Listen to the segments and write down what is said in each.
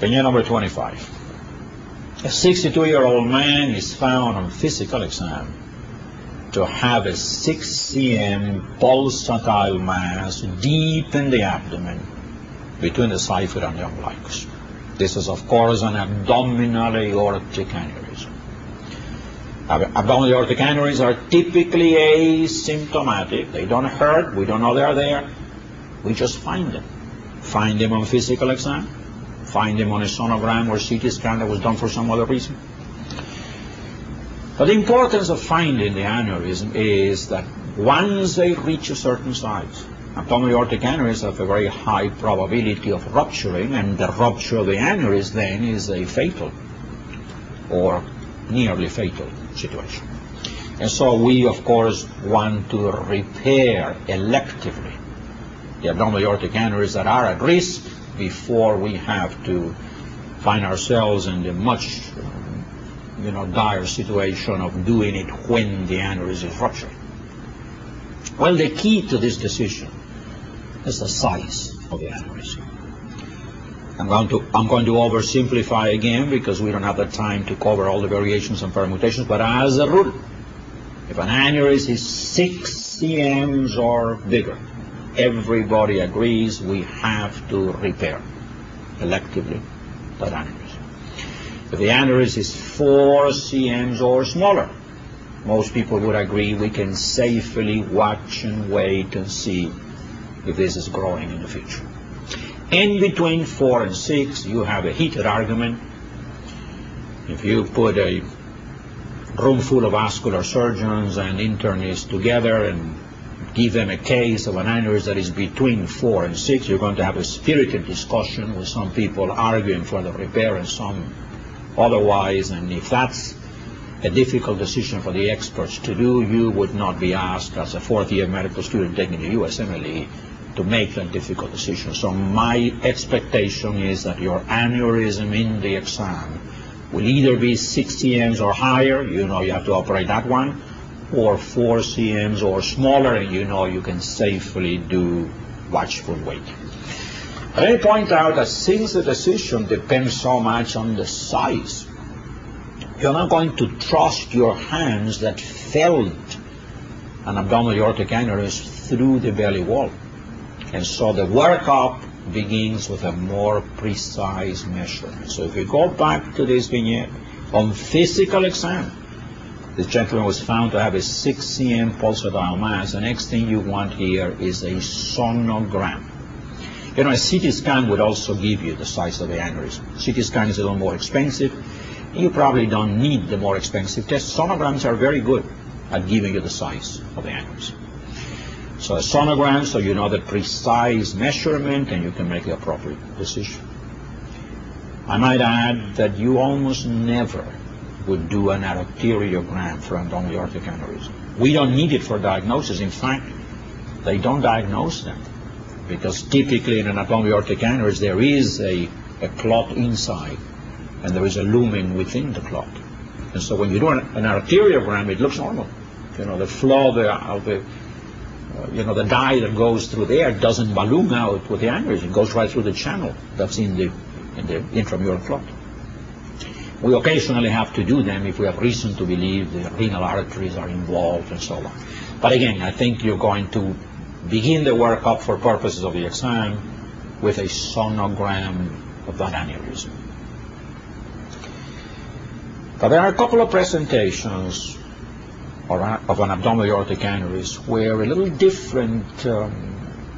Vignette number 25. A 62-year-old man is found on physical exam to have a 6 cm pulsatile mass deep in the abdomen between the xiphoid and the umbilicus. This is, of course, an abdominal aortic aneurysm. Abdominal aortic aneurysms are typically asymptomatic. They don't hurt. We don't know they're there. We just find them. Find them on physical exam. Find them on a sonogram or CT scan that was done for some other reason. But the importance of finding the aneurysm is that once they reach a certain size, abdominal aortic aneurysms have a very high probability of rupturing, and the rupture of the aneurysm then is a fatal or nearly fatal situation. And so we, of course, want to repair electively the abdominal aortic aneurysms that are at risk before we have to find ourselves in the much dire situation of doing it when the aneurysm is rupturing. Well, the key to this decision is the size of the aneurysm. I'm going to oversimplify again because we don't have the time to cover all the variations and permutations, but as a rule, if an aneurysm is 6 cm or bigger, everybody agrees we have to repair electively that aneurysm. If the aneurysm is 4 cm or smaller, most people would agree we can safely watch and wait and see if this is growing in the future. In between 4 and 6, you have a heated argument. If you put a room full of vascular surgeons and internists together and give them a case of an aneurysm that is between 4 and 6, you're going to have a spirited discussion with some people arguing for the repair and some otherwise. And if that's a difficult decision for the experts to do, you would not be asked as a fourth-year medical student taking the USMLE to make that difficult decision. So my expectation is that your aneurysm in the exam will either be 6 cm or higher, you have to operate that one, or 4 cm or smaller, and you can safely do watchful waiting. Let me point out that since the decision depends so much on the size, you're not going to trust your hands that felt an abdominal aortic aneurysm through the belly wall. And so the workup begins with a more precise measurement. So if we go back to this vignette, on physical exam, this gentleman was found to have a 6 cm pulsatile mass. The next thing you want here is a sonogram. A CT scan would also give you the size of the aneurysm. CT scan is a little more expensive. You probably don't need the more expensive test. Sonograms are very good at giving you the size of the aneurysm. So a sonogram, so you know the precise measurement and you can make the appropriate decision. I might add that you almost never would do an arteriogram for abdominal aortic aneurysm. We don't need it for diagnosis. In fact, they don't diagnose them because typically in an abdominal aortic aneurysm there is a clot inside and there is a lumen within the clot. And so when you do an arteriogram, it looks normal. The flow of the dye that goes through there doesn't balloon out with the aneurysm. It goes right through the channel that's in the intramural clot. We occasionally have to do them if we have reason to believe the renal arteries are involved and so on. But again, I think you're going to begin the workup for purposes of the exam with a sonogram of that aneurysm. But there are a couple of presentations of an abdominal aortic aneurysm where a little different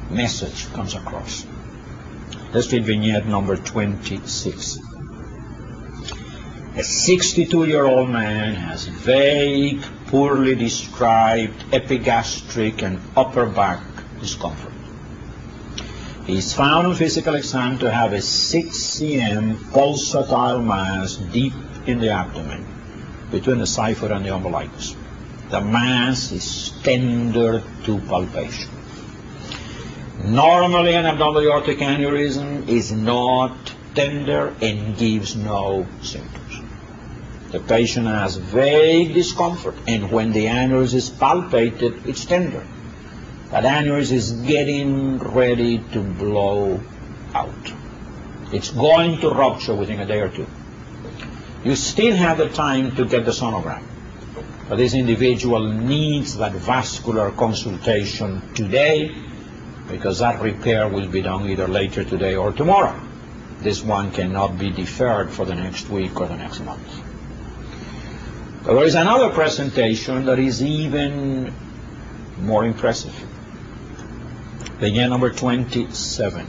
message comes across. Let's read vignette number 26. A 62-year-old man has vague, poorly described epigastric and upper back discomfort. He is found on physical exam to have a 6 cm pulsatile mass deep in the abdomen between the xiphoid and the umbilicus. The mass is tender to palpation. Normally an abdominal aortic aneurysm is not tender and gives no symptoms. The patient has vague discomfort, and when the aneurysm is palpated, it's tender. That aneurysm is getting ready to blow out. It's going to rupture within a day or two. You still have the time to get the sonogram. But this individual needs that vascular consultation today, because that repair will be done either later today or tomorrow. This one cannot be deferred for the next week or the next month. But there is another presentation that is even more impressive. Vignette number 27.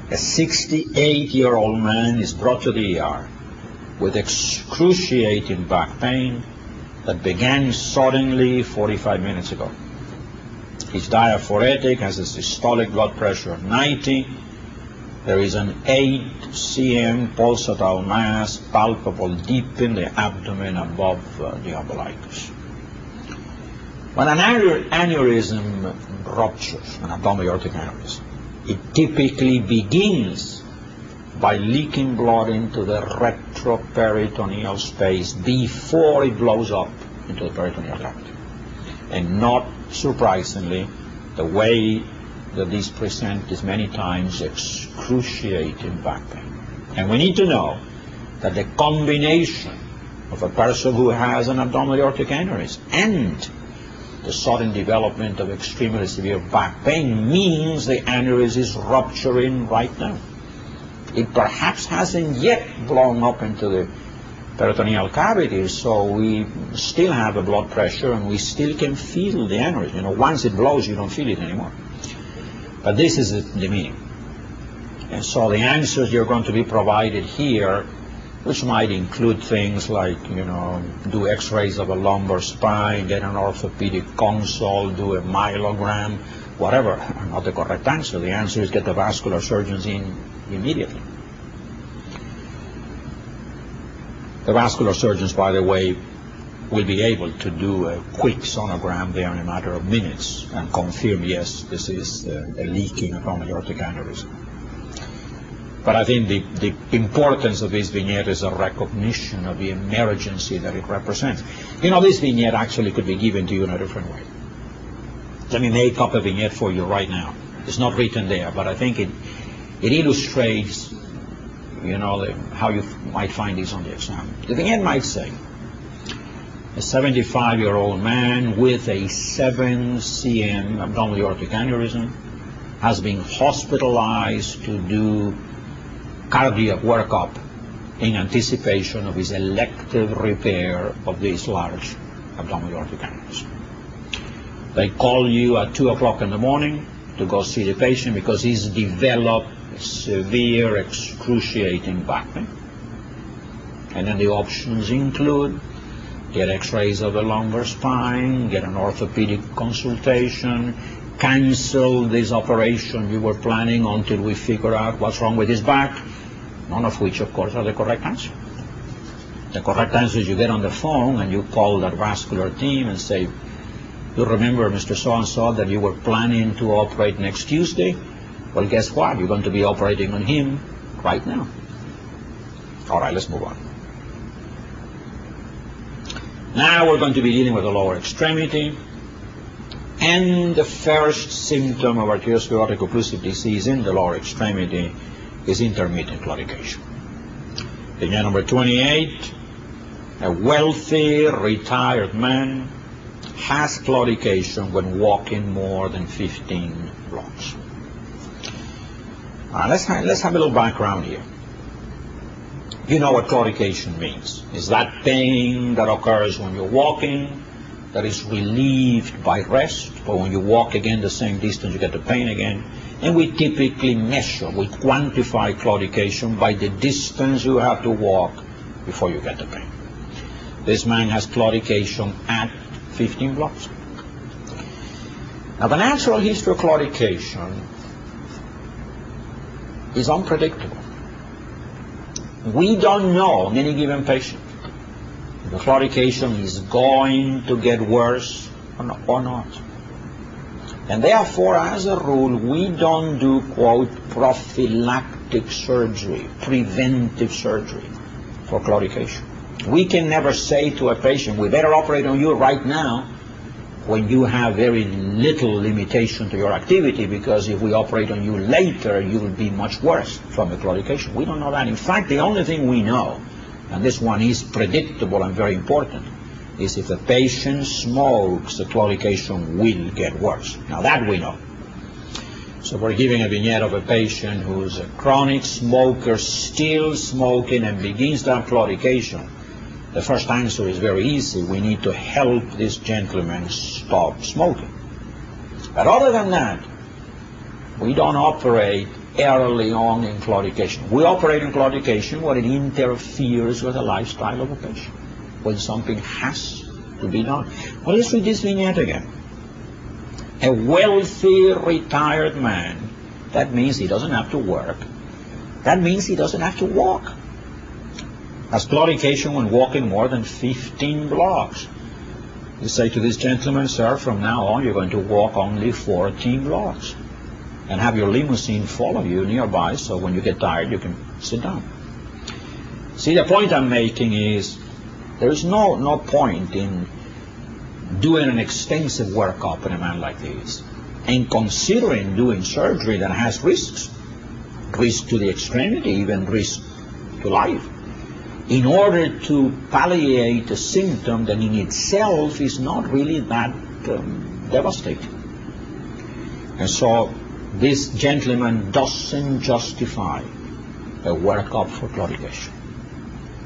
A 68-year-old man is brought to the ER with excruciating back pain that began suddenly 45 minutes ago. He's diaphoretic, has a systolic blood pressure of 90. There is an 8 cm pulsatile mass palpable deep in the abdomen above the umbilicus. When an aneurysm ruptures, an abdominal aortic aneurysm, it typically begins by leaking blood into the retroperitoneal space before it blows up into the peritoneal cavity. And not surprisingly, the way that these present is many times excruciating back pain. And we need to know that the combination of a person who has an abdominal aortic aneurysm and the sudden development of extremely severe back pain means the aneurysm is rupturing right now. It perhaps hasn't yet blown up into the peritoneal cavity, so we still have a blood pressure and we still can feel the aneurysm. You know, once it blows, you don't feel it anymore. But this is the meaning. And so the answers you're going to be provided here, which might include things like, you know, do x-rays of a lumbar spine, get an orthopedic consult, do a myelogram, whatever, are not the correct answer. The answer is get the vascular surgeons in immediately. The vascular surgeons, by the way, will be able to do a quick sonogram there in a matter of minutes and confirm, yes, this is a leaking abdominal aortic aneurysm. But I think the importance of this vignette is a recognition of the emergency that it represents. You know, this vignette actually could be given to you in a different way. Let me make up a vignette for you right now. It's not written there, but I think it illustrates, you know, how you might find this on the exam. The vignette might say, a 75-year-old man with a 7 cm abdominal aortic aneurysm has been hospitalized to do cardiac workup in anticipation of his elective repair of this large abdominal aortic aneurysm. They call you at 2 o'clock in the morning to go see the patient because he's developed severe excruciating back pain. And then the options include get x-rays of the lumbar spine, get an orthopedic consultation, cancel this operation you were planning until we figure out what's wrong with his back, none of which, of course, are the correct answer. The correct answer is you get on the phone and you call that vascular team and say, you remember, Mr. So-and-so, that you were planning to operate next Tuesday? Well, guess what? You're going to be operating on him right now. All right, let's move on. Now we're going to be dealing with the lower extremity. And the first symptom of arteriosclerotic occlusive disease in the lower extremity is intermittent claudication. Vignette number 28, a wealthy, retired man has claudication when walking more than 15 blocks. Let's have a little background here. You know what claudication means. It's that pain that occurs when you're walking, that is relieved by rest, but when you walk again the same distance, you get the pain again. And we typically measure, we quantify claudication by the distance you have to walk before you get the pain. This man has claudication at 15 blocks. Now, the natural history of claudication is unpredictable. We don't know on any given patient if the claudication is going to get worse or not. And therefore, as a rule, we don't do, quote, prophylactic surgery, preventive surgery for claudication. We can never say to a patient, we better operate on you right now when you have very little limitation to your activity, because if we operate on you later, you will be much worse from the claudication. We don't know that. In fact, the only thing we know, and this one is predictable and very important, is if the patient smokes, the claudication will get worse. Now that we know. So we're giving a vignette of a patient who's a chronic smoker, still smoking, and begins to have claudication. The first answer is very easy. We need to help this gentleman stop smoking. But other than that, we don't operate early on in claudication. We operate in claudication when it interferes with the lifestyle of a patient, when something has to be done. Well, let's read this vignette again. A wealthy, retired man, that means he doesn't have to work. That means he doesn't have to walk. Has claudication when walking more than 15 blocks. You say to this gentleman, sir, from now on you're going to walk only 14 blocks. And have your limousine follow you nearby, so when you get tired you can sit down. See, the point I'm making is there is no point in doing an extensive workup in a man like this and considering doing surgery that has risks. Risk to the extremity, even risk to life, in order to palliate a symptom that in itself is not really that devastating. And so this gentleman doesn't justify a workup for claudication.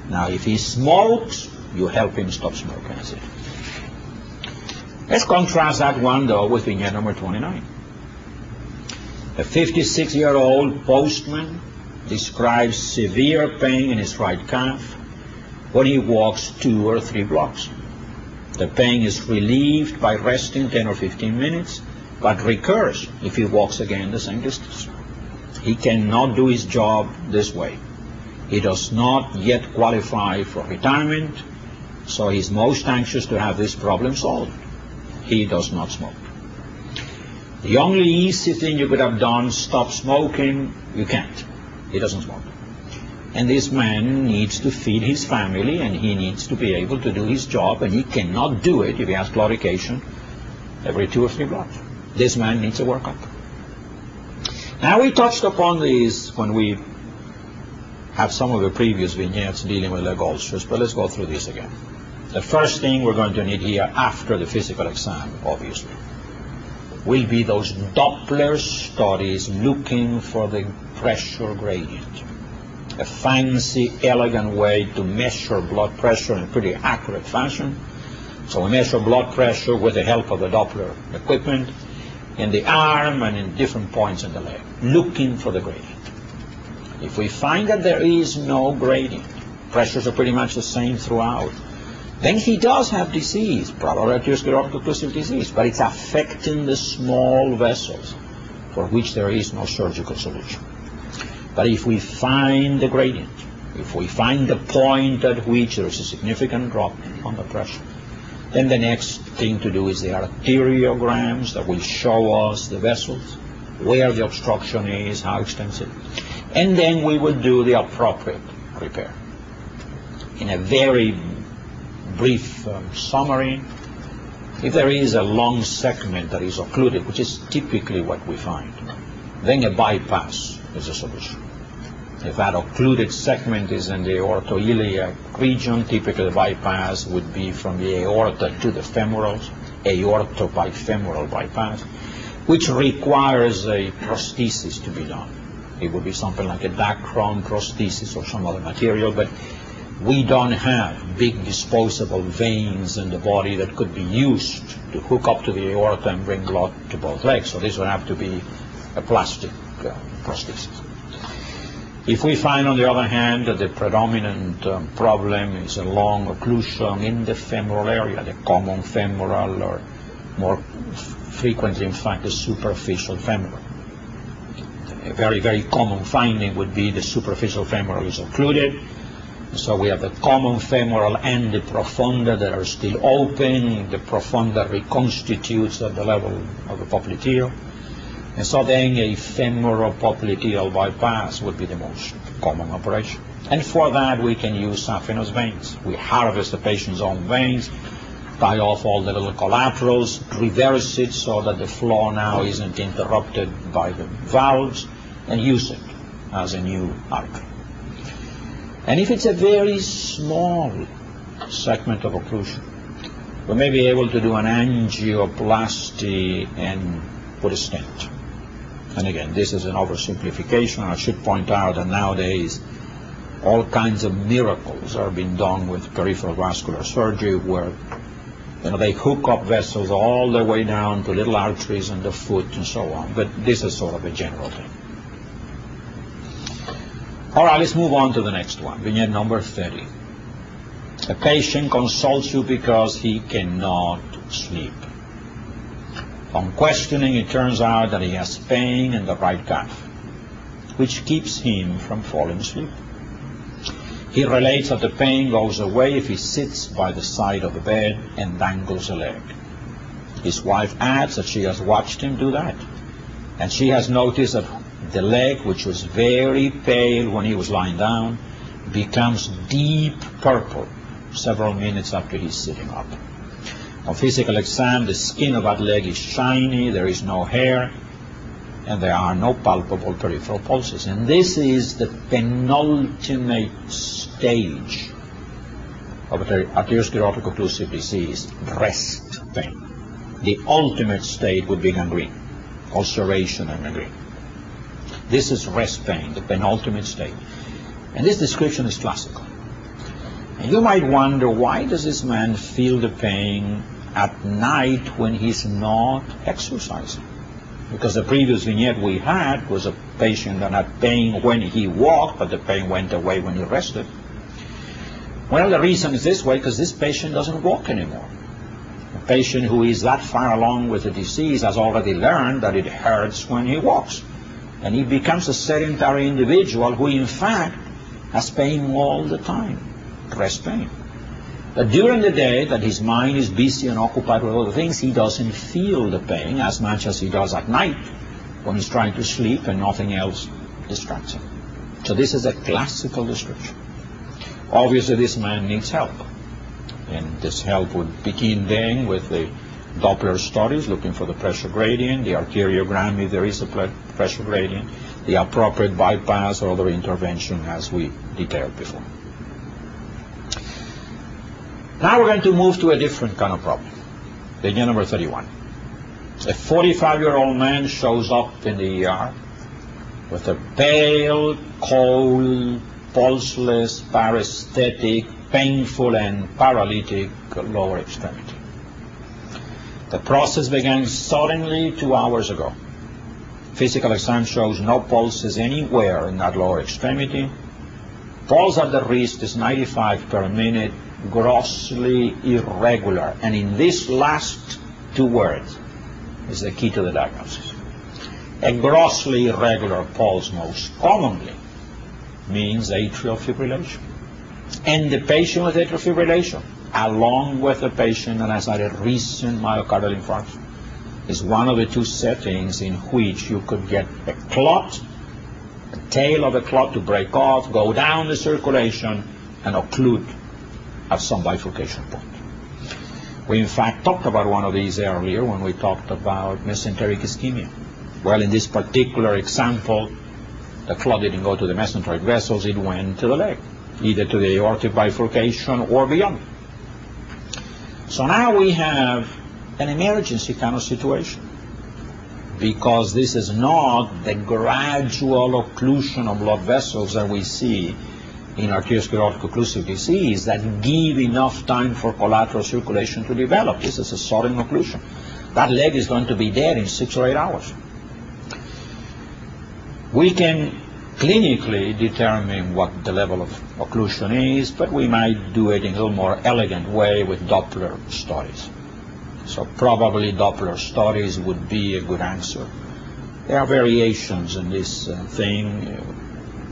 Now, if he smokes, you help him stop smoking. That's it. Let's contrast that one, though, with vignette number 29. A 56-year-old postman describes severe pain in his right calf when he walks 2 or 3 blocks. The pain is relieved by resting 10 or 15 minutes, but recurs if he walks again the same distance. He cannot do his job this way. He does not yet qualify for retirement, so he's most anxious to have this problem solved. He does not smoke. The only easy thing you could have done, stop smoking, you can't. He doesn't smoke. And this man needs to feed his family, and he needs to be able to do his job, and he cannot do it if he has claudication every 2 or 3 blocks. This man needs a workup. Now, we touched upon this when we have some of the previous vignettes dealing with leg ulcers, but let's go through this again. The first thing we're going to need here after the physical exam, obviously, will be those Doppler studies looking for the pressure gradient. A fancy, elegant way to measure blood pressure in a pretty accurate fashion. So we measure blood pressure with the help of the Doppler equipment in the arm and in different points in the leg, looking for the gradient. If we find that there is no gradient, pressures are pretty much the same throughout, then he does have disease, probably arteriosclerotic occlusive disease, but it's affecting the small vessels for which there is no surgical solution. But if we find the gradient, if we find the point at which there is a significant drop on the pressure, then the next thing to do is the arteriograms that will show us the vessels, where the obstruction is, how extensive, and then we will do the appropriate repair. In a very brief summary, if there is a long segment that is occluded, which is typically what we find, then a bypass is a solution. If that occluded segment is in the aortoiliac region, typically the bypass would be from the aorta to the femorals, aortobifemoral bypass, which requires a prosthesis to be done. It would be something like a Dacron prosthesis or some other material, but we don't have big disposable veins in the body that could be used to hook up to the aorta and bring blood to both legs. So this would have to be a plastic prosthesis. If we find, on the other hand, that the predominant problem is a long occlusion in the femoral area, the common femoral, or more frequently, in fact, the superficial femoral. A very, very common finding would be the superficial femoral is occluded. So we have the common femoral and the profunda that are still open. The profunda reconstitutes at the level of the popliteal. And so then a femoral-popliteal bypass would be the most common operation. And for that we can use saphenous veins. We harvest the patient's own veins, tie off all the little collaterals, reverse it so that the flow now isn't interrupted by the valves, and use it as a new artery. And if it's a very small segment of occlusion, we may be able to do an angioplasty and put a stent. And again, this is an oversimplification. I should point out that nowadays all kinds of miracles are being done with peripheral vascular surgery, where they hook up vessels all the way down to little arteries in the foot and so on. But this is sort of a general thing. All right, let's move on to the next one, vignette number 30. A patient consults you because he cannot sleep. On questioning, it turns out that he has pain in the right calf, which keeps him from falling asleep. He relates that the pain goes away if he sits by the side of the bed and dangles a leg. His wife adds that she has watched him do that, and she has noticed that the leg, which was very pale when he was lying down, becomes deep purple several minutes after he's sitting up. On physical exam, the skin of that leg is shiny, there is no hair, and there are no palpable peripheral pulses. And this is the penultimate stage of arteriosclerotic occlusive disease, rest pain. The ultimate state would be gangrene, ulceration and gangrene. This is rest pain, the penultimate state. And this description is classical. And you might wonder, why does this man feel the pain at night when he's not exercising? Because the previous vignette we had was a patient that had pain when he walked, but the pain went away when he rested. Well, the reason is this way, because this patient doesn't walk anymore. A patient who is that far along with the disease has already learned that it hurts when he walks. And he becomes a sedentary individual who, in fact, has pain all the time, rest pain. But during the day that his mind is busy and occupied with other things, he doesn't feel the pain as much as he does at night when he's trying to sleep and nothing else distracts him. So this is a classical description. Obviously, this man needs help. And this help would begin then with the Doppler studies, looking for the pressure gradient, the arteriogram if there is a pressure gradient, the appropriate bypass or other intervention as we detailed before. Now we're going to move to a different kind of problem. Vignette number 31. A 45-year-old man shows up in the ER with a pale, cold, pulseless, paresthetic, painful, and paralytic lower extremity. The process began suddenly 2 hours ago. Physical exam shows no pulses anywhere in that lower extremity. Pulse at the wrist is 95 per minute, grossly irregular. And in these last two words is the key to the diagnosis. A grossly irregular pulse most commonly means atrial fibrillation. And the patient with atrial fibrillation, along with the patient that has had a recent myocardial infarction, is one of the two settings in which you could get a clot, the tail of a clot to break off, go down the circulation, and occlude at some bifurcation point. We in fact talked about one of these earlier when we talked about mesenteric ischemia. Well, in this particular example, the clot didn't go to the mesenteric vessels, it went to the leg, either to the aortic bifurcation or beyond. So now we have an emergency kind of situation, because this is not the gradual occlusion of blood vessels that we see in arteriosclerotic occlusive disease that give enough time for collateral circulation to develop. This is a sudden occlusion. That leg is going to be dead in 6 or 8 hours. We can clinically determine what the level of occlusion is, but we might do it in a little more elegant way with Doppler studies. So probably Doppler studies would be a good answer. There are variations in this thing.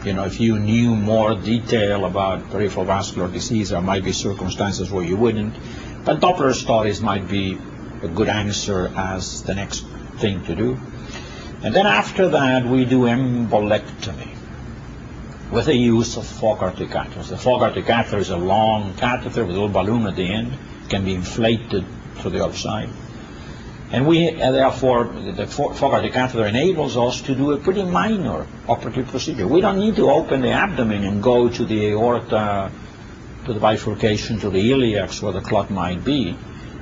If you knew more detail about peripheral vascular disease, there might be circumstances where you wouldn't. But Doppler studies might be a good answer as the next thing to do. And then after that, we do embolectomy with the use of Fogarty catheters. The Fogarty catheter is a long catheter with a little balloon at the end. can be inflated to the other side. And we, therefore, the Fogarty catheter enables us to do a pretty minor operative procedure. We don't need to open the abdomen and go to the aorta, to the bifurcation, to the iliacs where the clot might be.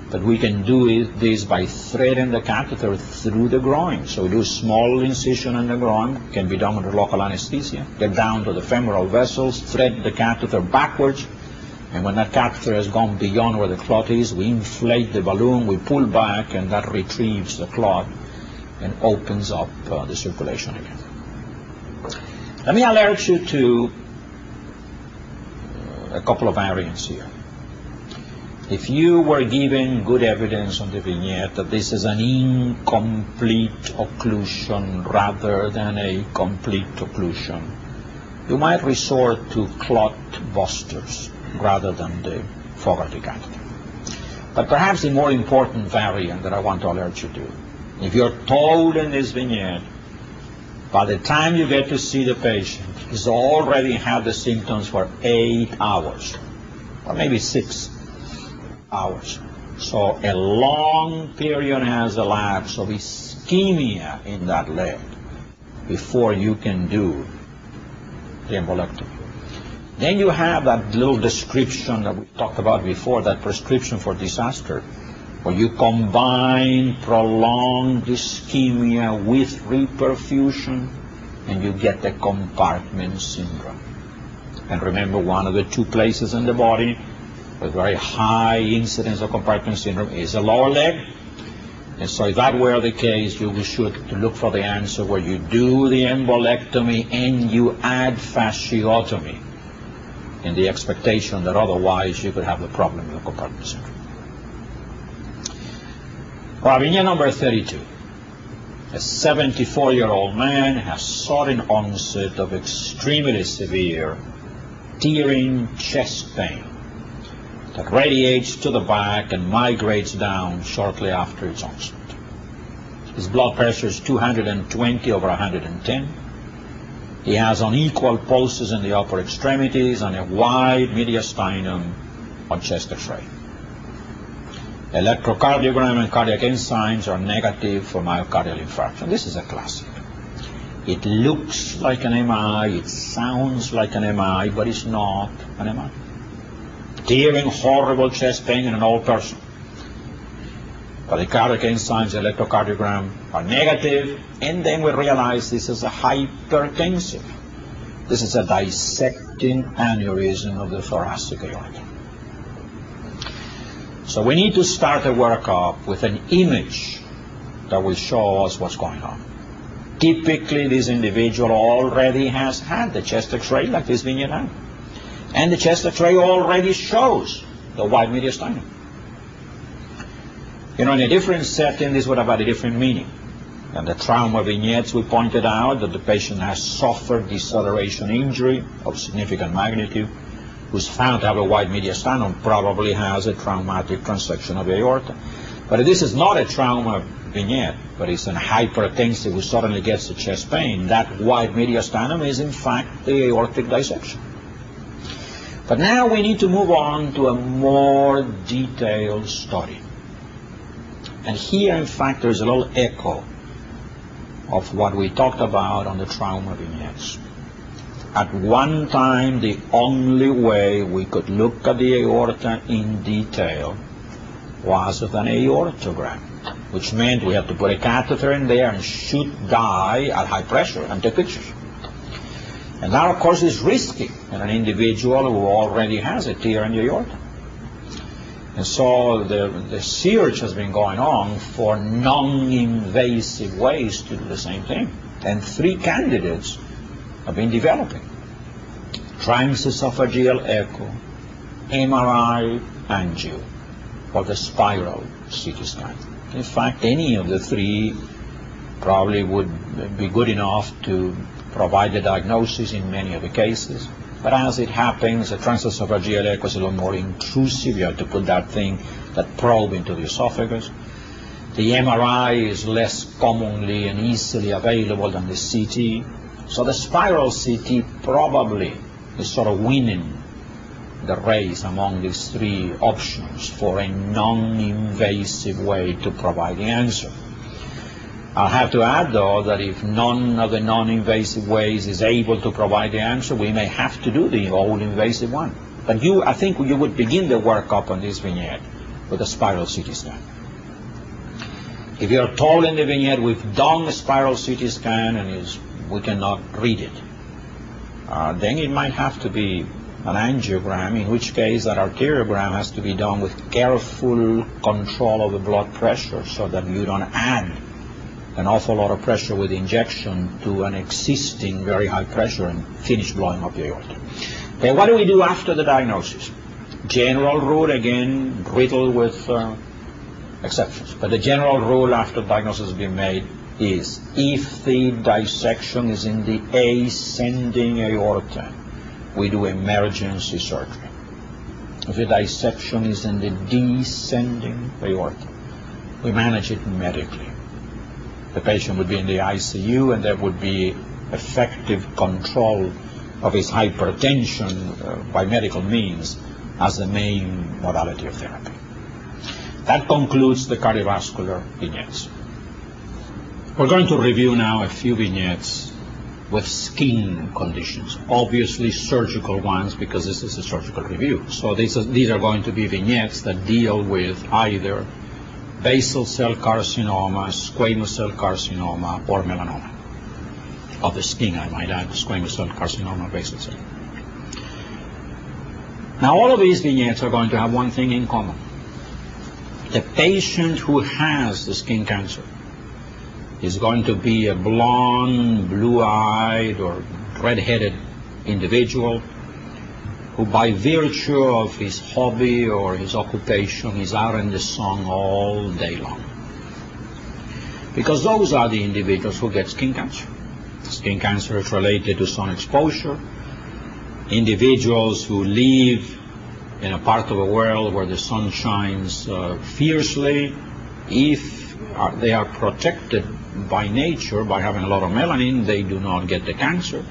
But we can do this by threading the catheter through the groin. So we do a small incision in the groin, can be done under local anesthesia, get down to the femoral vessels, thread the catheter backwards, and when that catheter has gone beyond where the clot is, we inflate the balloon, we pull back, and that retrieves the clot and opens up the circulation again. Let me alert you to a couple of variants here. If you were given good evidence on the vignette that this is an incomplete occlusion rather than a complete occlusion, you might resort to clot busters rather than the Fogarty catheter. But perhaps the more important variant that I want to alert you to, if you're told in this vignette, by the time you get to see the patient, he's already had the symptoms for 8 hours, or maybe 6 hours. So a long period has elapsed of ischemia in that leg before you can do the embolectomy. Then you have that little description that we talked about before, that prescription for disaster, where you combine prolonged ischemia with reperfusion and you get the compartment syndrome. And remember, one of the 2 places in the body with very high incidence of compartment syndrome is the lower leg. And so if that were the case, you should look for the answer where you do the embolectomy and you add fasciotomy, in the expectation that otherwise you could have the problem with the compartment syndrome. Well, vignette number 32. A 74-year-old man has sudden onset of extremely severe tearing chest pain that radiates to the back and migrates down shortly after its onset. His blood pressure is 220 over 110. He has unequal pulses in the upper extremities and a wide mediastinum on chest X-ray. Electrocardiogram and cardiac enzymes are negative for myocardial infarction. This is a classic. It looks like an MI, it sounds like an MI, but it's not an MI. Tearing, horrible chest pain in an old person. But the cardiac enzymes, electrocardiogram are negative, and then we realize this is a hypertensive. This is a dissecting aneurysm of the thoracic aorta. So we need to start a workup with an image that will show us what's going on. Typically, this individual already has had the chest X-ray like this vignette had. And the chest X-ray already shows the wide mediastinum. You know, in a different setting, this would have had a different meaning. In the trauma vignettes, we pointed out that the patient has suffered deceleration injury of significant magnitude, who's found to have a wide mediastinum, probably has a traumatic transection of the aorta. But if this is not a trauma vignette, but it's a hypertensive who suddenly gets a chest pain, that wide mediastinum is in fact the aortic dissection. But now we need to move on to a more detailed study. And here, in fact, there's a little echo of what we talked about on the trauma vignettes. At one time, the only way we could look at the aorta in detail was with an aortogram, which meant we had to put a catheter in there and shoot dye at high pressure and take pictures. And that, of course, is risky in an individual who already has a tear in the aorta. And so the search has been going on for non-invasive ways to do the same thing. And 3 candidates have been developing: transesophageal echo, MRI, angio, or the spiral CT scan. In fact, any of the 3 probably would be good enough to provide the diagnosis in many of the cases. But as it happens, a transesophageal echo is a little more intrusive. You have to put that thing, that probe, into the esophagus. The MRI is less commonly and easily available than the CT. So the spiral CT probably is sort of winning the race among these three options for a non-invasive way to provide the answer. I'll have to add, though, that if none of the non-invasive ways is able to provide the answer, we may have to do the all-invasive one. But I think you would begin the workup on this vignette with a spiral CT scan. If you're told in the vignette, we've done a spiral CT scan and we cannot read it, then it might have to be an angiogram, in which case that arteriogram has to be done with careful control of the blood pressure so that you don't add an awful lot of pressure with injection to an existing very high pressure and finish blowing up the aorta. Okay, what do we do after the diagnosis? General rule, again, riddled with exceptions. But the general rule after diagnosis has been made is if the dissection is in the ascending aorta, we do emergency surgery. If the dissection is in the descending aorta, we manage it medically. The patient would be in the ICU, and there would be effective control of his hypertension by medical means as the main modality of therapy. That concludes the cardiovascular vignettes. We're going to review now a few vignettes with skin conditions, obviously surgical ones because this is a surgical review. So these are going to be vignettes that deal with either basal cell carcinoma, squamous cell carcinoma, or melanoma. Of the skin, I might add, squamous cell carcinoma, basal cell. Now, all of these vignettes are going to have one thing in common. The patient who has the skin cancer is going to be a blonde, blue-eyed, or red-headed individual who, by virtue of his hobby or his occupation, is out in the sun all day long. Because those are the individuals who get skin cancer. Skin cancer is related to sun exposure. Individuals who live in a part of the world where the sun shines fiercely, if they are protected by nature by having a lot of melanin, they do not get the cancer.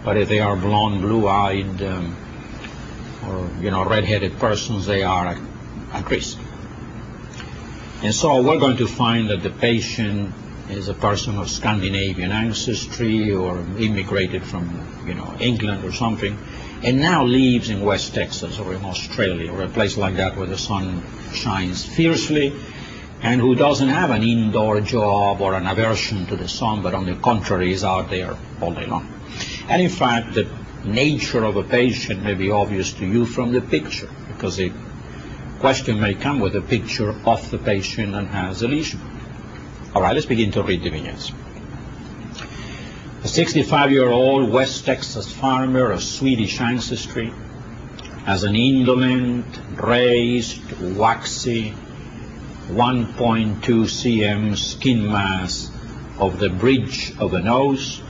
But if they are blonde, blue-eyed, or red-headed persons, they are at risk. And so we're going to find that the patient is a person of Scandinavian ancestry or immigrated from England or something, and now lives in West Texas or in Australia or a place like that where the sun shines fiercely, and who doesn't have an indoor job or an aversion to the sun, but on the contrary is out there all day long. And in fact, the nature of a patient may be obvious to you from the picture, because the question may come with a picture of the patient and has a lesion. All right, let's begin to read the vignettes. A 65-year-old West Texas farmer of Swedish ancestry has an indolent, raised, waxy, 1.2 cm skin mass of the bridge of the nose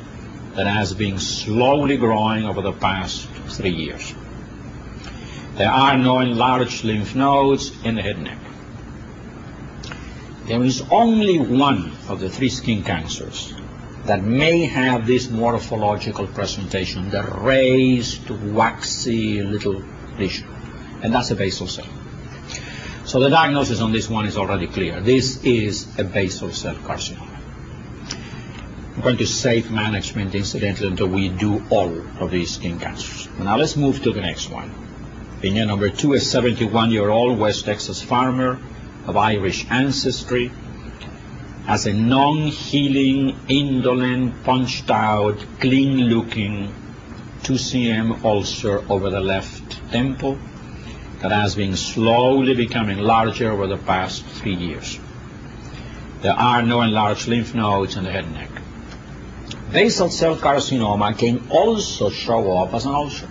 that has been slowly growing over the past 3 years. There are no enlarged lymph nodes in the head and neck. There is only one of the three skin cancers that may have this morphological presentation, the raised, waxy little lesion, and that's a basal cell. So the diagnosis on this one is already clear. This is a basal cell carcinoma. I'm going to save management, incidentally, until we do all of these skin cancers. Now let's move to the next one. Vignette number 2, a 71-year-old West Texas farmer of Irish ancestry has a non-healing, indolent, punched-out, clean-looking 2 cm ulcer over the left temple that has been slowly becoming larger over the past 3 years. There are no enlarged lymph nodes in the head and neck. Basal cell carcinoma can also show up as an ulcer.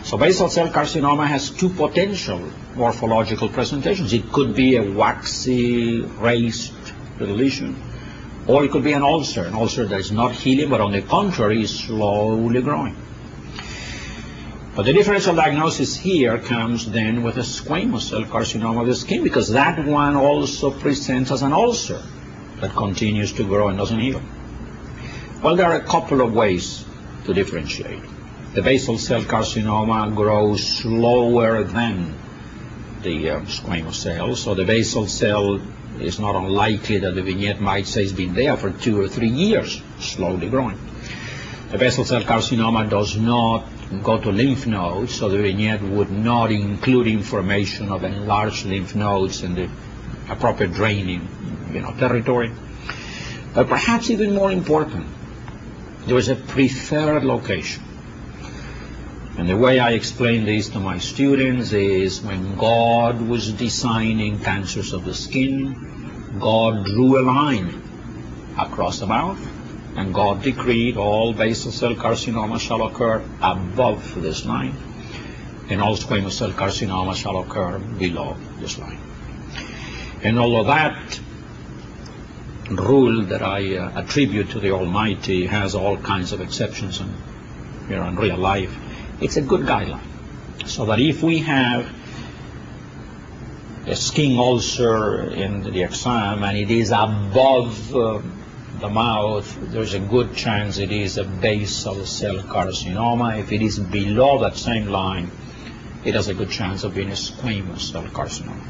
So basal cell carcinoma has two potential morphological presentations. It could be a waxy, raised little lesion, or it could be an ulcer that is not healing, but on the contrary is slowly growing. But the differential diagnosis here comes then with a squamous cell carcinoma of the skin, because that one also presents as an ulcer that continues to grow and doesn't heal. Well, there are a couple of ways to differentiate. The basal cell carcinoma grows slower than the squamous cell, so the basal cell is not unlikely that the vignette might say it's been there for 2 or 3 years, slowly growing. The basal cell carcinoma does not go to lymph nodes, so the vignette would not include information of enlarged lymph nodes in the appropriate draining territory. But perhaps even more important, there is a preferred location. And the way I explain this to my students is when God was designing cancers of the skin, God drew a line across the mouth, and God decreed all basal cell carcinoma shall occur above this line, and all squamous cell carcinoma shall occur below this line. And although that rule that I attribute to the Almighty has all kinds of exceptions in real life, it's a good guideline. So that if we have a skin ulcer in the exam and it is above the mouth, there's a good chance it is a basal cell carcinoma. If it is below that same line, it has a good chance of being a squamous cell carcinoma.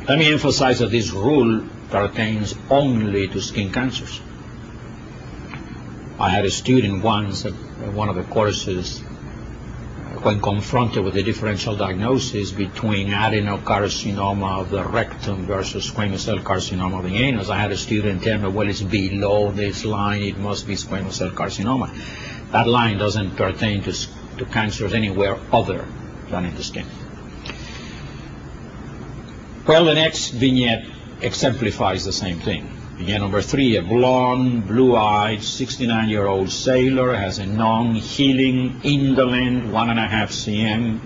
Let me emphasize that this rule pertains only to skin cancers. I had a student once at one of the courses, when confronted with the differential diagnosis between adenocarcinoma of the rectum versus squamous cell carcinoma of the anus, I had a student tell me, well, it's below this line, it must be squamous cell carcinoma. That line doesn't pertain to cancers anywhere other than in the skin. Well, the next vignette exemplifies the same thing. Vignette number 3, a blonde, blue-eyed, 69-year-old sailor has a non-healing, indolent 1.5 cm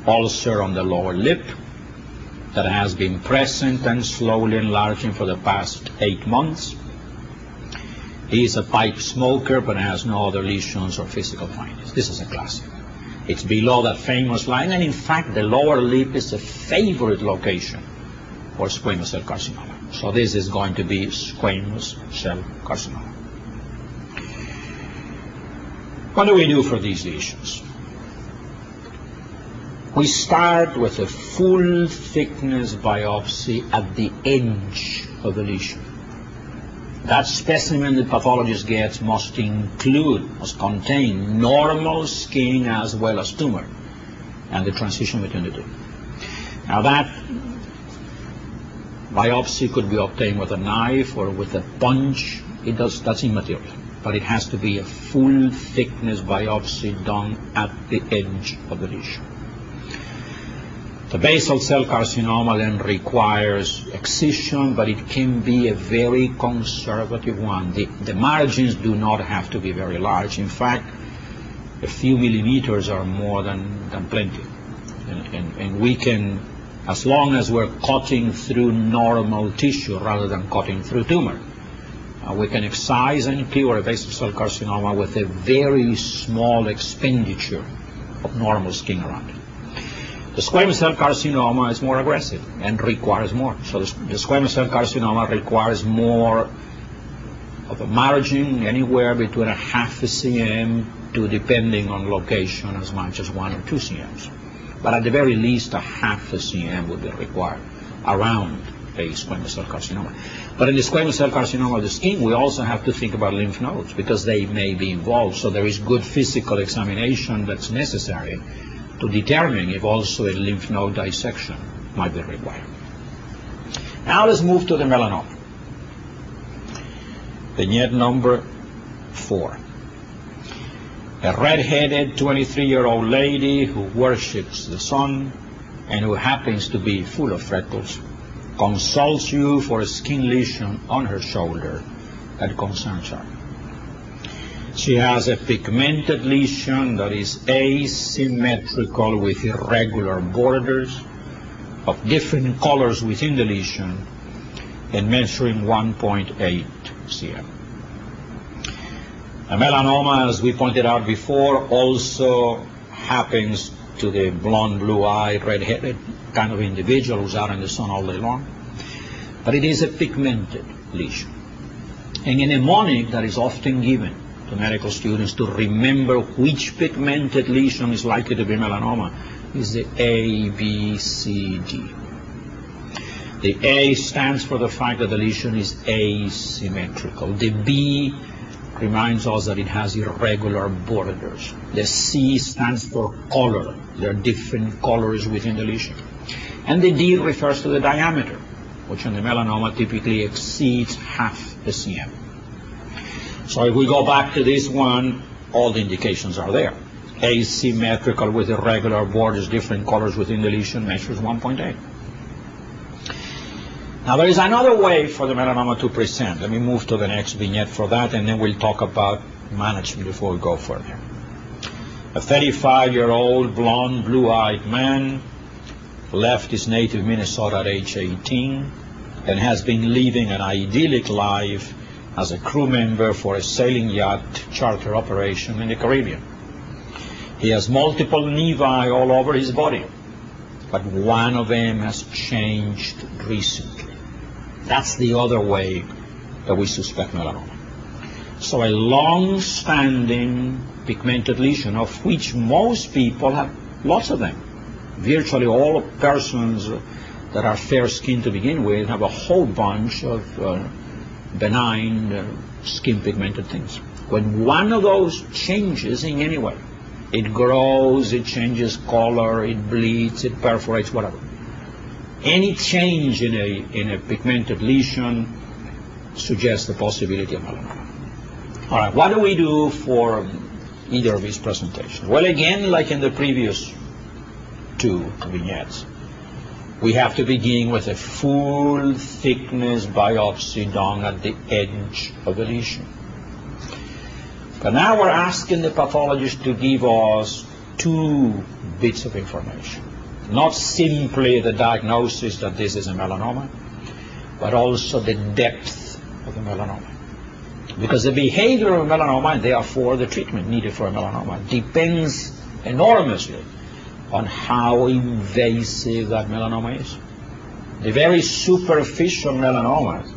ulcer on the lower lip that has been present and slowly enlarging for the past 8 months. He is a pipe smoker but has no other lesions or physical findings. This is a classic. It's below that famous line, and in fact the lower lip is a favorite location for squamous cell carcinoma. So this is going to be squamous cell carcinoma. What do we do for these lesions? We start with a full thickness biopsy at the edge of the lesion. That specimen the pathologist gets must contain normal skin as well as tumor, and the transition between the two. Now that biopsy could be obtained with a knife or with a punch. That's immaterial, but it has to be a full thickness biopsy done at the edge of the lesion. The basal cell carcinoma then requires excision, but it can be a very conservative one. The margins do not have to be very large. In fact, a few millimeters are more than plenty. And we can, as long as we're cutting through normal tissue rather than cutting through tumor, we can excise and cure a basal cell carcinoma with a very small expenditure of normal skin around it. The squamous cell carcinoma is more aggressive and requires more. So the squamous cell carcinoma requires more of a margin, anywhere between 0.5 cm to, depending on location, as much as 1 or 2 cms. But at the very least, 0.5 cm would be required around a squamous cell carcinoma. But in the squamous cell carcinoma of the skin, we also have to think about lymph nodes because they may be involved. So there is good physical examination that's necessary to determine if also a lymph node dissection might be required. Now let's move to the melanoma. Vignette number 4. A red-headed 23-year-old lady who worships the sun and who happens to be full of freckles consults you for a skin lesion on her shoulder that concerns her. She has a pigmented lesion that is asymmetrical with irregular borders of different colors within the lesion and measuring 1.8 cm. A melanoma, as we pointed out before, also happens to the blonde, blue-eyed, red-headed kind of individual who's out in the sun all day long. But it is a pigmented lesion. And a mnemonic that is often given to medical students to remember which pigmented lesion is likely to be melanoma is the A, B, C, D. The A stands for the fact that the lesion is asymmetrical. The B reminds us that it has irregular borders. The C stands for color. There are different colors within the lesion. And the D refers to the diameter, which in the melanoma typically exceeds half a cm. So if we go back to this one, all the indications are there. Asymmetrical with irregular borders, different colors within the lesion, measures 1.8. Now there is another way for the melanoma to present. Let me move to the next vignette for that, and then we'll talk about management before we go further. A 35-year-old blonde, blue-eyed man left his native Minnesota at age 18 and has been living an idyllic life as a crew member for a sailing yacht charter operation in the Caribbean. He has multiple nevi all over his body, but one of them has changed recently. That's the other way that we suspect melanoma. So a long-standing pigmented lesion, of which most people have lots of them. Virtually all persons that are fair-skinned to begin with have a whole bunch of benign skin-pigmented things. When one of those changes in any way, it grows, it changes color, it bleeds, it perforates, whatever. Any change in a pigmented lesion suggests the possibility of melanoma. All right, what do we do for either of these presentations? Well, again, like in the previous two vignettes, we have to begin with a full thickness biopsy done at the edge of the lesion. But now we're asking the pathologist to give us two bits of information. Not simply the diagnosis that this is a melanoma, but also the depth of the melanoma. Because the behavior of a melanoma, and therefore the treatment needed for a melanoma, depends enormously on how invasive that melanoma is. The very superficial melanomas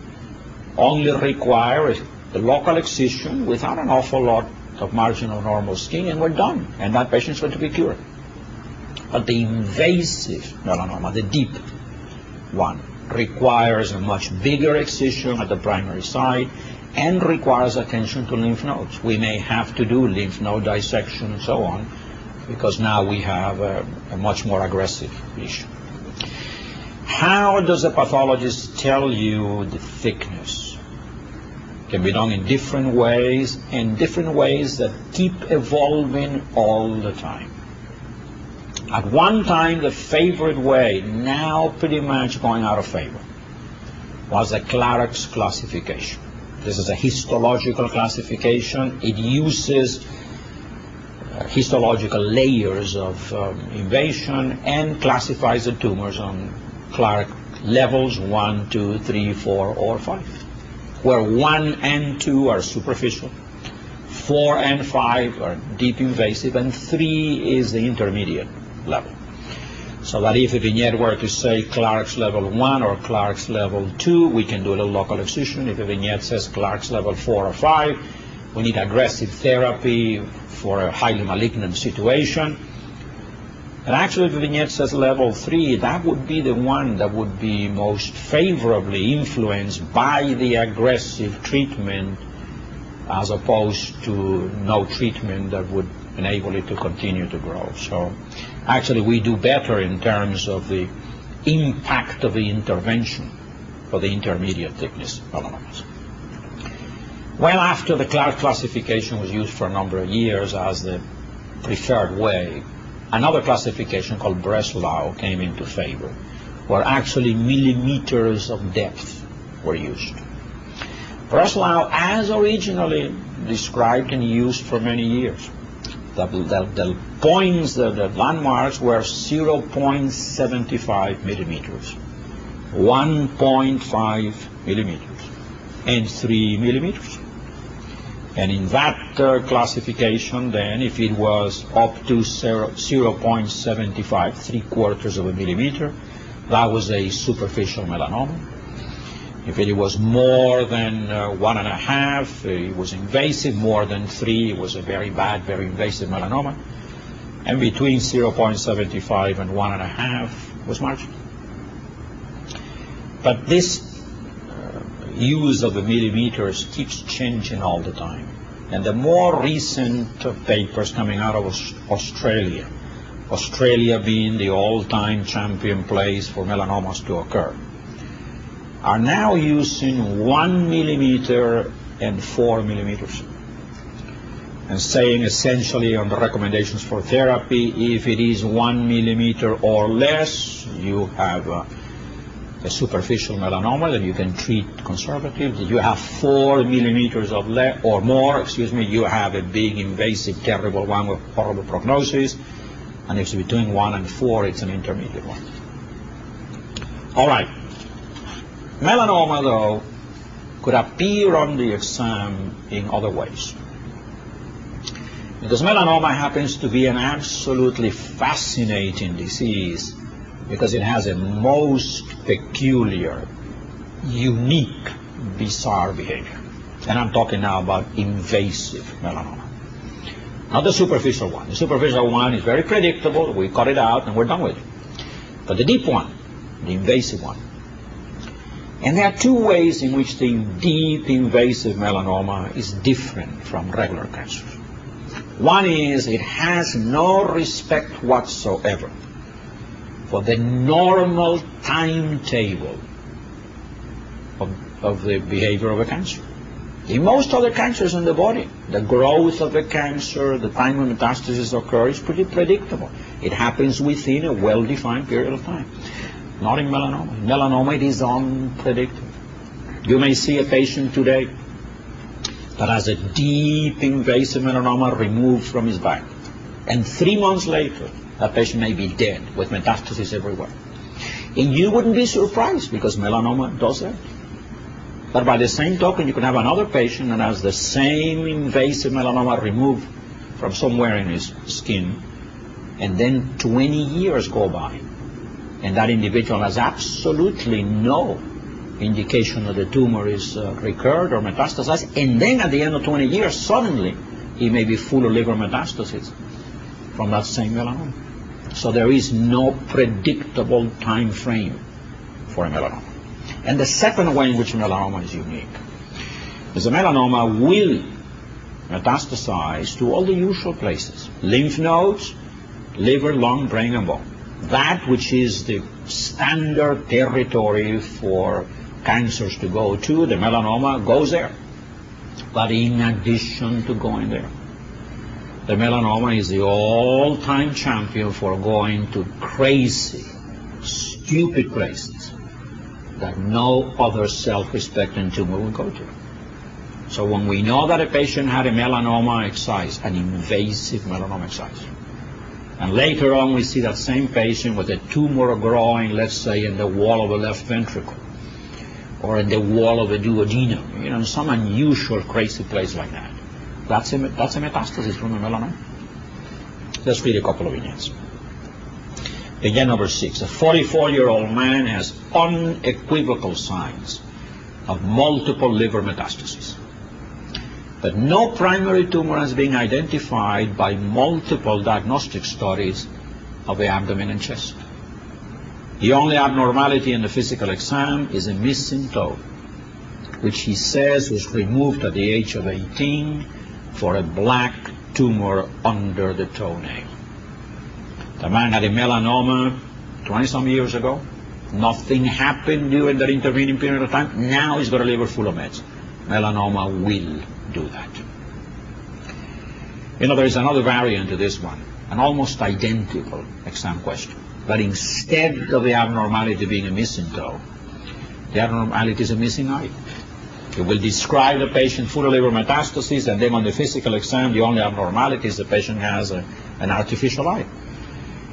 only require the local excision without an awful lot of marginal normal skin, and we're done, and that patient's going to be cured. But the invasive melanoma, the deep one, requires a much bigger excision at the primary site and requires attention to lymph nodes. We may have to do lymph node dissection and so on, because now we have a much more aggressive lesion. How does a pathologist tell you the thickness? It can be done in different ways, and different ways that keep evolving all the time. At one time, the favorite way, now pretty much going out of favor, was the Clark's classification. This is a histological classification. It uses histological layers of invasion and classifies the tumors on Clark levels 1, 2, 3, 4, or 5, where 1 and 2 are superficial, 4 and 5 are deep invasive, and 3 is the intermediate level. So that if a vignette were to say Clark's level 1 or Clark's level 2, we can do a little local excision. If a vignette says Clark's level 4 or 5, we need aggressive therapy for a highly malignant situation. And actually, if a vignette says level 3, that would be the one that would be most favorably influenced by the aggressive treatment, as opposed to no treatment that would enable it to continue to grow. So actually, we do better in terms of the impact of the intervention for the intermediate thickness melanomas. Well, after the Clark classification was used for a number of years as the preferred way, another classification called Breslau came into favor, where actually millimeters of depth were used. Breslau, as originally described and used for many years, the points, the landmarks were 0.75 millimeters, 1.5 millimeters, and 3 millimeters. And in that classification, then, if it was up to 0.75, 3/4 of a millimeter, that was a superficial melanoma. If it was more than 1.5, it was invasive. More than 3, it was a very bad, very invasive melanoma. And between 0.75 and 1.5 was marginal. But this use of the millimeters keeps changing all the time. And the more recent papers coming out of Australia, Australia being the all-time champion place for melanomas to occur, are now using 1 millimeter and 4 millimeters. And saying essentially on the recommendations for therapy, if it is 1 millimeter or less, you have a superficial melanoma that you can treat conservatively. You have 4 millimeters or more, you have a big, invasive, terrible one with horrible prognosis. And if it's between 1 and 4, it's an intermediate one. All right. Melanoma, though, could appear on the exam in other ways. Because melanoma happens to be an absolutely fascinating disease because it has a most peculiar, unique, bizarre behavior. And I'm talking now about invasive melanoma. Not the superficial one. The superficial one is very predictable. We cut it out and we're done with it. But the deep one, the invasive one. And there are two ways in which the deep invasive melanoma is different from regular cancer. One is it has no respect whatsoever for the normal timetable of the behavior of a cancer. In most other cancers in the body, the growth of the cancer, the time when metastasis occur is pretty predictable. It happens within a well-defined period of time. Not in melanoma. In melanoma, it is unpredictable. You may see a patient today that has a deep invasive melanoma removed from his back. And 3 months later, that patient may be dead with metastasis everywhere. And you wouldn't be surprised because melanoma does that. But by the same token, you can have another patient that has the same invasive melanoma removed from somewhere in his skin, and then 20 years go by, and that individual has absolutely no indication that the tumor is recurred or metastasized, and then at the end of 20 years, suddenly, he may be full of liver metastasis from that same melanoma. So there is no predictable time frame for a melanoma. And the second way in which melanoma is unique is the melanoma will metastasize to all the usual places: lymph nodes, liver, lung, brain, and bone. That which is the standard territory for cancers to go to, the melanoma goes there. But in addition to going there, the melanoma is the all-time champion for going to crazy, stupid places that no other self-respecting tumor will go to. So when we know that a patient had a melanoma excised, an invasive melanoma excised, and later on we see that same patient with a tumor growing, let's say, in the wall of the left ventricle, or in the wall of the duodenum, in some unusual crazy place like that, that's a metastasis from a melanoma. Let's read a couple of vignettes. Vignette number 6. A 44-year-old man has unequivocal signs of multiple liver metastases. But no primary tumor has been identified by multiple diagnostic studies of the abdomen and chest. The only abnormality in the physical exam is a missing toe, which he says was removed at the age of 18 for a black tumor under the toenail. The man had a melanoma 20-some years ago. Nothing happened during that intervening period of time. Now he's got a liver full of meds. Melanoma will do that. There is another variant to this one, an almost identical exam question. But instead of the abnormality being a missing toe, the abnormality is a missing eye. It will describe the patient full of liver metastases, and then on the physical exam, the only abnormality is the patient has an artificial eye.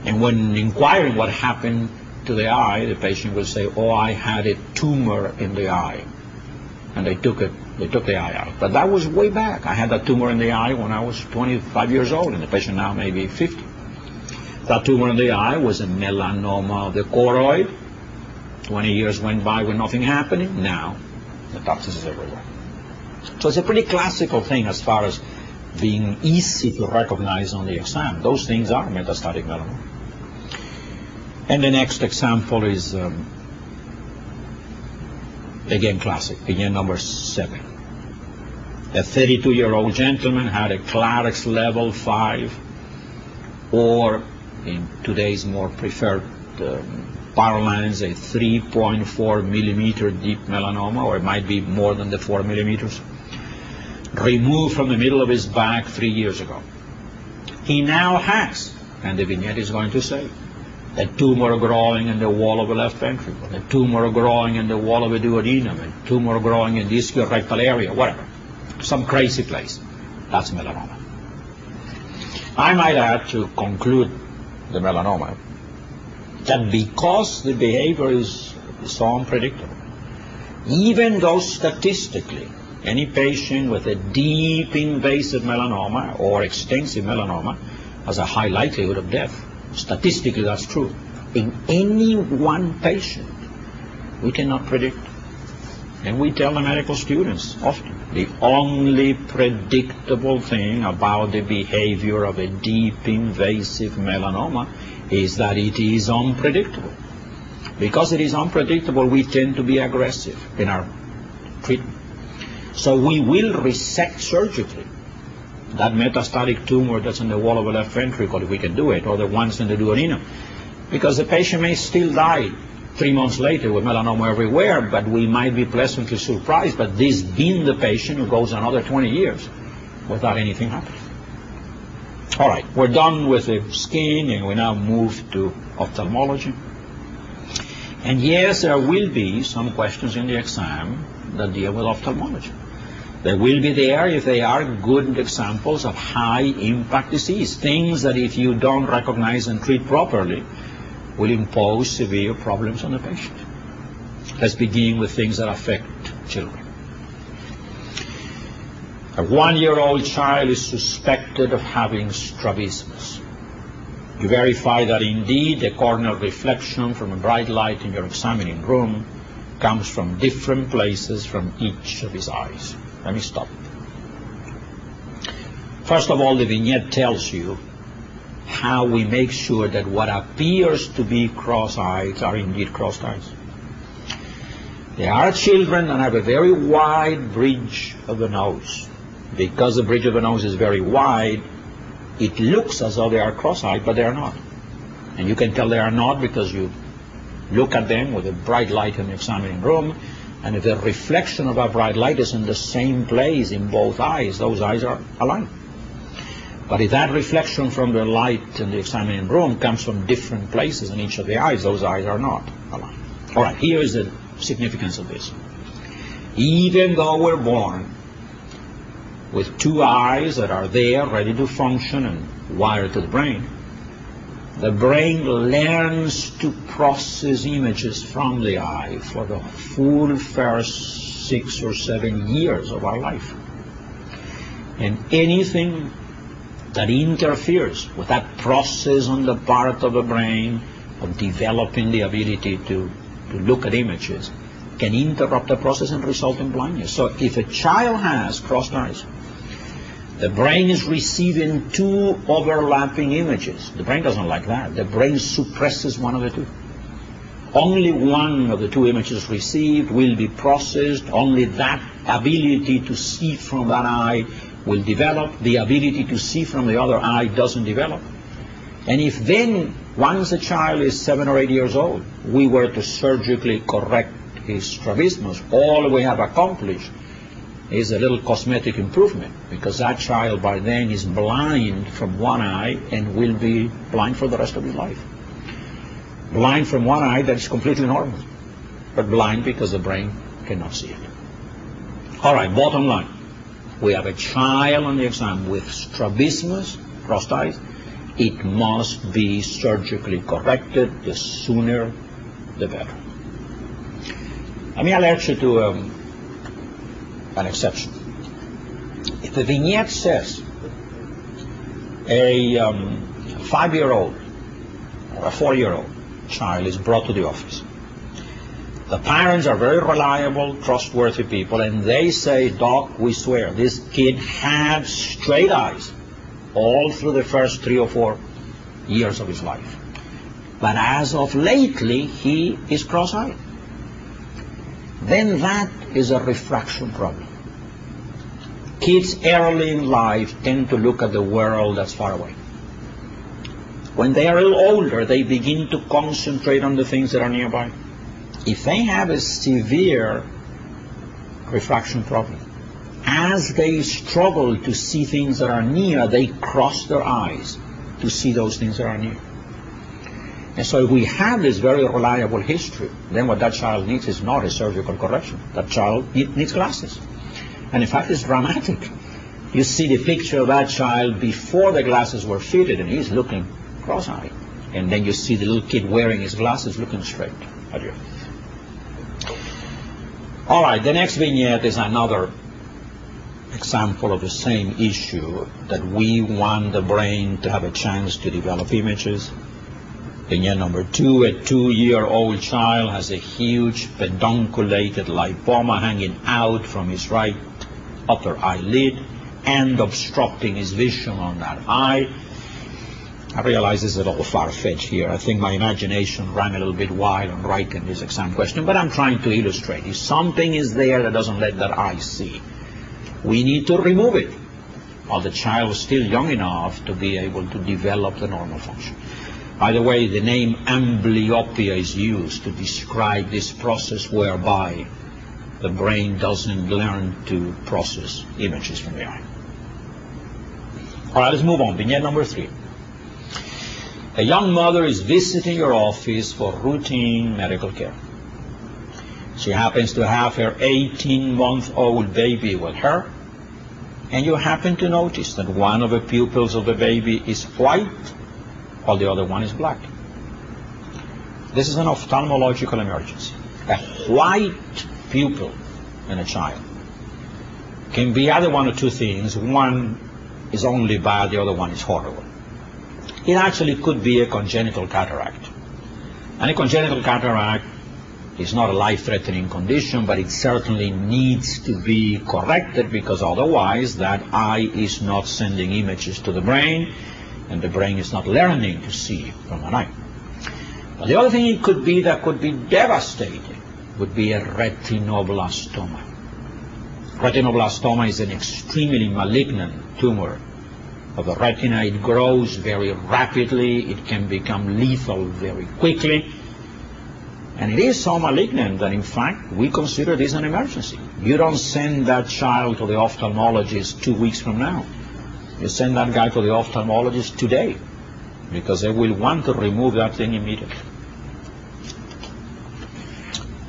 And when inquiring what happened to the eye, the patient will say, "Oh, I had a tumor in the eye." And they took the eye out. But that was way back. I had that tumor in the eye when I was 25 years old, and the patient now may be 50. That tumor in the eye was a melanoma of the choroid, 20 years went by with nothing happening. Now, metastasis is everywhere. So it's a pretty classical thing as far as being easy to recognize on the exam. Those things are metastatic melanoma. And the next example is, again, classic, again, number 7. A 32-year-old gentleman had a Clark's level 5, or in today's more preferred parlance, a 3.4 millimeter deep melanoma, or it might be more than the 4 millimeters, removed from the middle of his back 3 years ago. He now has, and the vignette is going to say, a tumor growing in the wall of the left ventricle, a tumor growing in the wall of the duodenum, a tumor growing in the ischiorectal area, whatever. Some crazy place. That's melanoma. I might add, to conclude the melanoma, that because the behavior is so unpredictable, even though statistically any patient with a deep invasive melanoma or extensive melanoma has a high likelihood of death, statistically that's true, in any one patient we cannot predict. And we tell the medical students often, the only predictable thing about the behavior of a deep invasive melanoma is that it is unpredictable. Because it is unpredictable, we tend to be aggressive in our treatment. So we will resect surgically that metastatic tumor that's in the wall of the left ventricle, if we can do it, or the ones in the duodenum, because the patient may still die 3 months later with melanoma everywhere, but we might be pleasantly surprised, but this being the patient who goes another 20 years without anything happening. All right, we're done with the skin, and we now move to ophthalmology. And yes, there will be some questions in the exam that deal with ophthalmology. They will be there if they are good examples of high-impact disease, things that if you don't recognize and treat properly will impose severe problems on the patient. Let's begin with things that affect children. A 1-year-old child is suspected of having strabismus. You verify that indeed the corneal reflection from a bright light in your examining room comes from different places from each of his eyes. Let me stop. First of all, the vignette tells you how we make sure that what appears to be cross eyes are indeed crossed eyes. There are children that have a very wide bridge of the nose. Because the bridge of the nose is very wide, it looks as though they are cross-eyed, but they are not. And you can tell they are not because you look at them with a bright light in the examining room, and if the reflection of that bright light is in the same place in both eyes, those eyes are aligned. But if that reflection from the light in the examining room comes from different places in each of the eyes, those eyes are not aligned. All right, here is the significance of this. Even though we're born with 2 eyes that are there, ready to function and wired to the brain learns to process images from the eye for the full first 6 or 7 years of our life. And anything that interferes with that process on the part of the brain of developing the ability to look at images can interrupt the process and result in blindness. So if a child has crossed eyes, the brain is receiving 2 overlapping images. The brain doesn't like that. The brain suppresses one of the 2. Only one of the 2 images received will be processed. Only that ability to see from that eye will develop. The ability to see from the other eye doesn't develop. And if then, once a child is 7 or 8 years old, we were to surgically correct his strabismus, all we have accomplished is a little cosmetic improvement, because that child by then is blind from one eye and will be blind for the rest of his life. Blind from one eye that is completely normal, but blind because the brain cannot see it. All right, bottom line. We have a child on the exam with strabismus, crossed eyes. It must be surgically corrected. The sooner, the better. Let me alert you to an exception. If the vignette says a 5-year-old or a 4-year-old child is brought to the office The parents are very reliable, trustworthy people, and they say, Doc, we swear, this kid had straight eyes all through the first 3 or 4 years of his life. But as of lately, he is cross-eyed. Then that is a refraction problem. Kids early in life tend to look at the world that's far away. When they are a little older, they begin to concentrate on the things that are nearby. If they have a severe refraction problem, as they struggle to see things that are near, they cross their eyes to see those things that are near. And so if we have this very reliable history, then what that child needs is not a surgical correction. That child needs glasses. And in fact, it's dramatic. You see the picture of that child before the glasses were fitted, and he's looking cross-eyed. And then you see the little kid wearing his glasses looking straight at you. All right, the next vignette is another example of the same issue, that we want the brain to have a chance to develop images. Vignette number 2, a 2-year-old child has a huge pedunculated lipoma hanging out from his right upper eyelid and obstructing his vision on that eye. I realize this is a little far-fetched here. I think my imagination ran a little bit wild on writing this exam question, but I'm trying to illustrate. If something is there that doesn't let that eye see, we need to remove it while the child is still young enough to be able to develop the normal function. By the way, the name amblyopia is used to describe this process whereby the brain doesn't learn to process images from the eye. All right, let's move on. Vignette number 3. A young mother is visiting your office for routine medical care. She happens to have her 18-month-old baby with her, and you happen to notice that one of the pupils of the baby is white while the other one is black. This is an ophthalmological emergency. A white pupil in a child can be either one of two things. One is only bad, the other one is horrible. It actually could be a congenital cataract. And a congenital cataract is not a life-threatening condition, but it certainly needs to be corrected, because otherwise that eye is not sending images to the brain, and the brain is not learning to see from an eye. But the other thing it could be that could be devastating would be a retinoblastoma. Retinoblastoma is an extremely malignant tumor of the retina. It grows very rapidly. It can become lethal very quickly. And it is so malignant that, in fact, we consider this an emergency. You don't send that child to the ophthalmologist 2 weeks from now. You send that guy to the ophthalmologist today, because they will want to remove that thing immediately.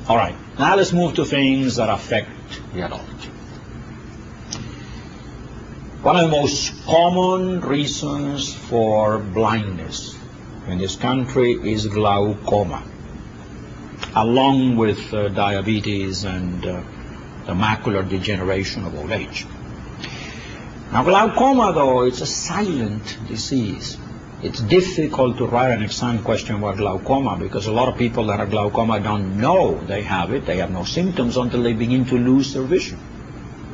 All right, now let's move to things that affect the adult. One of the most common reasons for blindness in this country is glaucoma, along with diabetes and the macular degeneration of old age. Now, glaucoma, though, it's a silent disease. It's difficult to write an exam question about glaucoma, because a lot of people that have glaucoma don't know they have it. They have no symptoms until they begin to lose their vision,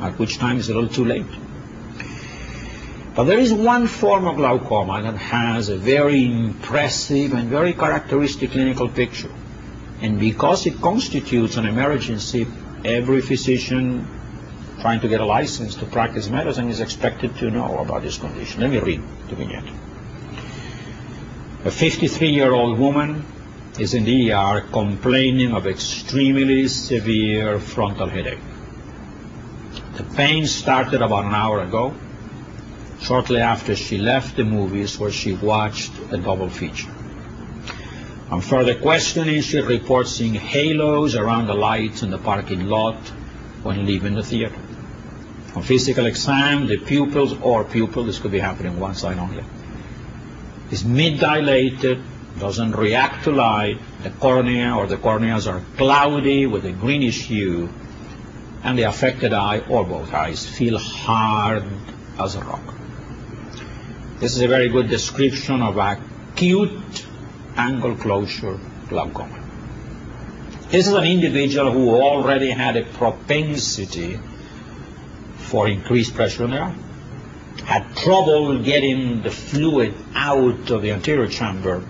at which time it's a little too late. But there is one form of glaucoma that has a very impressive and very characteristic clinical picture. And because it constitutes an emergency, every physician trying to get a license to practice medicine is expected to know about this condition. Let me read the vignette. A 53-year-old woman is in the ER complaining of extremely severe frontal headache. The pain started about an hour ago, shortly after she left the movies where she watched a double feature. On further questioning, she reports seeing halos around the lights in the parking lot when leaving the theater. On physical exam, the pupil, this could be happening on one side only, is mid-dilated, doesn't react to light. The cornea or the corneas are cloudy with a greenish hue, and the affected eye, or both eyes, feel hard as a rock. This is a very good description of acute angle closure glaucoma. This is an individual who already had a propensity for increased pressure in the eye, had trouble getting the fluid out of the anterior chamber.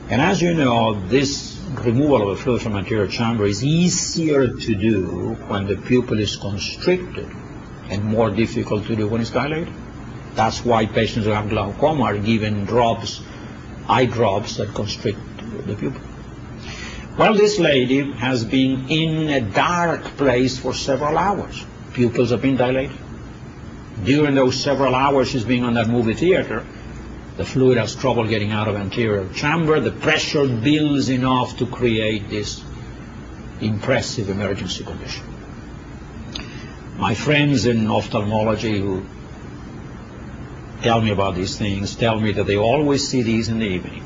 And as you know, this removal of the fluid from the anterior chamber is easier to do when the pupil is constricted and more difficult to do when it's dilated. That's why patients who have glaucoma are given drops, eye drops that constrict the pupil. Well, this lady has been in a dark place for several hours. Pupils have been dilated. During those several hours she's been on that movie theater, the fluid has trouble getting out of anterior chamber. The pressure builds enough to create this impressive emergency condition. My friends in ophthalmology who tell me about these things tell me that they always see these in the evening.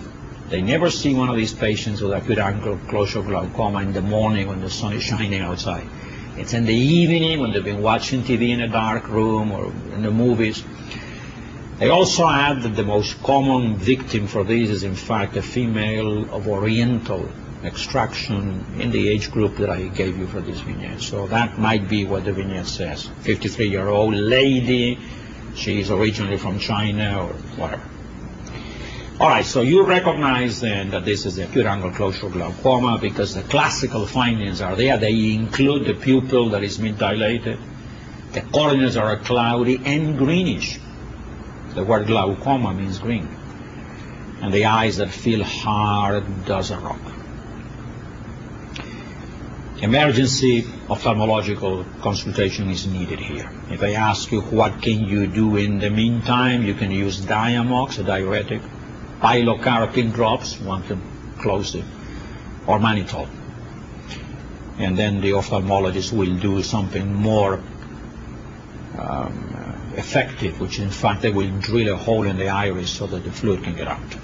They never see one of these patients with acute angle closure glaucoma in the morning when the sun is shining outside. It's in the evening when they've been watching TV in a dark room or in the movies. They also add that the most common victim for this is in fact a female of Oriental extraction in the age group that I gave you for this vignette. So that might be what the vignette says. 53-year-old lady, she is originally from China or whatever. All right, so you recognize then that this is acute angle closure glaucoma because the classical findings are there. They include the pupil that is mid-dilated. The corneas are cloudy and greenish. The word glaucoma means green. And the eyes that feel hard as a rock. Emergency ophthalmological consultation is needed here. If I ask you what can you do in the meantime, you can use Diamox, a diuretic, pilocarpine drops, one can close it, or mannitol. And then the ophthalmologist will do something more effective, which in fact they will drill a hole in the iris so that the fluid can get out.